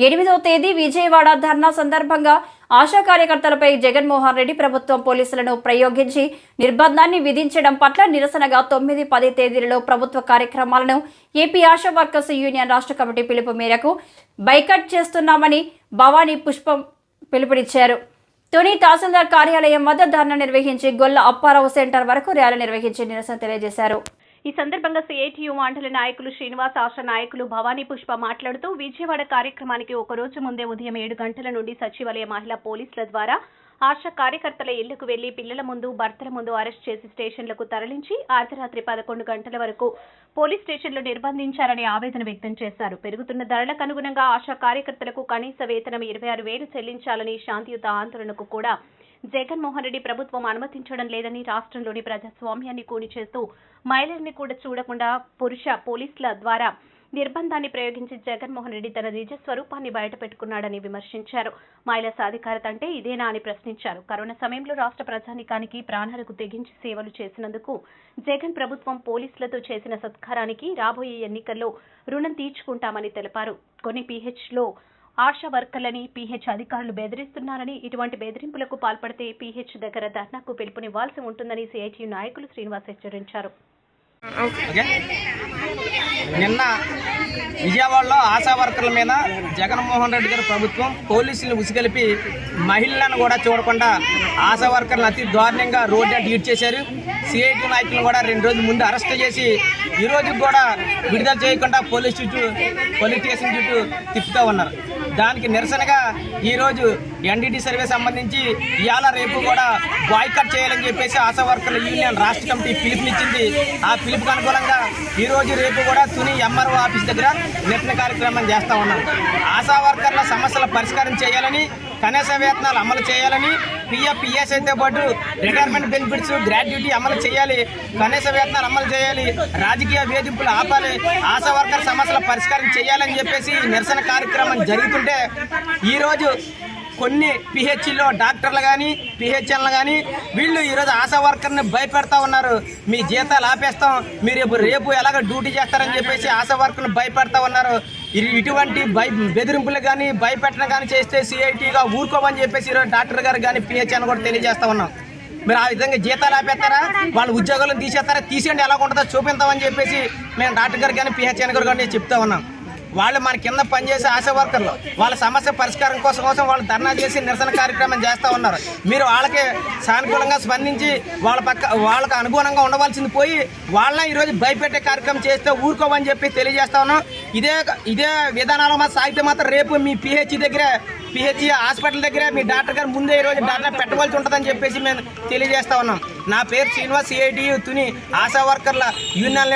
8వ తేదీ విజయవాడ ధర్నా సందర్భంగా ఆశా కార్యకర్తలపై జగన్మోహన్ రెడ్డి ప్రభుత్వం పోలీసులను ప్రయోగించి నిర్బంధాన్ని విధించడం పట్ల నిరసనగా 9, 10 తేదీలలో ప్రభుత్వ కార్యక్రమాలను ఏపీ ఆశా వర్కర్స్ యూనియన్ రాష్ట్ర కమిటీ పిలుపు మేరకు బైకట్ చేస్తున్నామని భవానీ పుష్పం పిలుపునిచ్చారు. తుని తహసీల్దార్ కార్యాలయం వద్ద ధర్నా నిర్వహించి గొల్ల అప్పారావు సెంటర్ వరకు ర్యాలీ నిర్వహించి నిరసన తెలియజేశారు. ఈ సందర్భంగా సిఐటియు మండల నాయకులు శ్రీనివాస్, ఆశా నాయకులు భవానీ పుష్ప మాట్లాడుతూ విజయవాడ కార్యక్రమానికి ఒక రోజు ముందే ఉదయం 7 గంటల నుండి సచివాలయ మహిళా పోలీసుల ద్వారా ఆశా కార్యకర్తల ఇళ్లకు వెళ్లి పిల్లల ముందు, భర్తల ముందు అరెస్ట్ చేసి స్టేషన్లకు తరలించి అర్ధరాత్రి 11 గంటల వరకు పోలీస్ స్టేషన్లో నిర్బంధించారని ఆవేదన వ్యక్తం చేశారు. పెరుగుతున్న ధరలకు అనుగుణంగా ఆశా కార్యకర్తలకు కనీస వేతనం 26,000 చెల్లించాలని, శాంతియుత ఆందోళనకు కూడా జగన్మోహన్ రెడ్డి ప్రభుత్వం అనుమతించడం లేదని, రాష్ట్రంలోని ప్రజాస్వామ్యాన్ని కూని చేస్తూ మహిళల్ని కూడా చూడకుండా పురుష పోలీసుల ద్వారా నిర్బంధాన్ని ప్రయోగించి జగన్మోహన్ రెడ్డి తన నిజ స్వరూపాన్ని బయటపెట్టుకున్నాడని విమర్శించారు. మహిళా సాధికారత అంటే ఇదేనా అని ప్రశ్నించారు. కరోనా సమయంలో రాష్ట్ర ప్రజానీకానికి ప్రాణాలకు తెగించి సేవలు చేసినందుకు జగన్ ప్రభుత్వం పోలీసులతో చేసిన సత్కారానికి రాబోయే ఎన్నికల్లో రుణం తీర్చుకుంటామని తెలిపారు. కొన్ని PHలో ఆశా వర్కర్లని PH అధికారులు బెదిరిస్తున్నారని, ఇటువంటి బెదిరింపులకు పాల్పడితే PH దగ్గర ధర్నాకు పిలుపునివ్వాల్సి ఉంటుందని సిఐటియు నాయకులు శ్రీనివాస్ హెచ్చరించారు. నిన్న విజయవాడలో ఆశా వర్కర్ల మీద జగన్మోహన్ రెడ్డి గారి ప్రభుత్వం పోలీసులను ఉసిగలిపి మహిళలను కూడా చూడకుండా ఆశా వర్కర్లను అతి దారుణంగా రోడ్డు ఈడ్ చేశారు. సిఐటి నాయకులను కూడా 2 రోజుల ముందు అరెస్ట్ చేసి ఈ రోజు కూడా విడుదల చేయకుండా పోలీస్ స్టేషన్ చుట్టూ తిప్పుతూ ఉన్నారు. దానికి నిరసనగా ఈరోజు NDT సర్వే సంబంధించి ఇవాళ రేపు కూడా బాయ్కట్ చేయాలని చెప్పేసి ఆశా వర్కర్ల యూనియన్ రాష్ట్ర కమిటీ పిలుపునిచ్చింది. ఆ పిలుపుకు అనుకూలంగా ఈరోజు రేపు కూడా తుని MRO ఆఫీస్ దగ్గర నిరసన కార్యక్రమం చేస్తూ ఉన్నాం. ఆశా వర్కర్ల సమస్యల పరిష్కారం చేయాలని, కనీస వేతనాలు అమలు చేయాలని, PF, PSతో పాటు రిటైర్మెంట్ బెనిఫిట్స్, గ్రాట్యుటీ అమలు చేయాలి, కనీస వేతనాలు అమలు చేయాలి, రాజకీయ వేధింపులు ఆపాలి, ఆశా వర్కర్ సమస్యల పరిష్కారం చేయాలని చెప్పేసి నిరసన కార్యక్రమం జరుగుతుంటే ఈరోజు కొన్ని PHలో డాక్టర్లు కానీ PHLలు కానీ వీళ్ళు ఈరోజు ఆశా వర్కర్ని భయపెడతా ఉన్నారు. మీ జీతాలు ఆపేస్తాం, మీరు రేపు ఎలాగ డ్యూటీ చేస్తారని చెప్పేసి ఆశా వర్కర్ని భయపెడతా ఉన్నారు. ఇటువంటి బెదిరింపులు కానీ భయపెట్టడం కానీ చేస్తే సిఐటిగా ఊరుకోమని చెప్పేసి ఈరోజు డాక్టర్ గారు కానీ PH అని కూడా తెలియజేస్తా ఉన్నాం. మీరు ఆ విధంగా జీతాలు ఆపేస్తారా, వాళ్ళ ఉద్యోగాలను తీసేస్తారా, తీసేయండి, ఎలా ఉంటుందో చూపిస్తామని చెప్పేసి మేము డాక్టర్ గారు కానీ PH అని కూడా చెప్తా ఉన్నాం. వాళ్ళు మన కింద పనిచేసే ఆశా వర్కర్లు వాళ్ళ సమస్య పరిష్కారం కోసం వాళ్ళు ధర్నా చేసి నిరసన కార్యక్రమం చేస్తూ ఉన్నారు. మీరు వాళ్ళకి సానుకూలంగా స్పందించి వాళ్ళకి అనుగుణంగా ఉండవలసింది పోయి వాళ్ళని ఈరోజు భయపెట్టే కార్యక్రమం చేస్తే ఊరుకోమని చెప్పి తెలియజేస్తా ఉన్నాం. ఇదే విధానాలు సాగితే మాత్రం రేపు మీ PH హాస్పిటల్ దగ్గర మీ డాక్టర్ గారు ముందే ఈరోజు డాక్టర్ పెట్టవలసి ఉంటుందని చెప్పేసి మేము తెలియజేస్తా ఉన్నాం. నా పేరు శ్రీనివాస్, CITU తుని ఆశా వర్కర్ల యూనియన్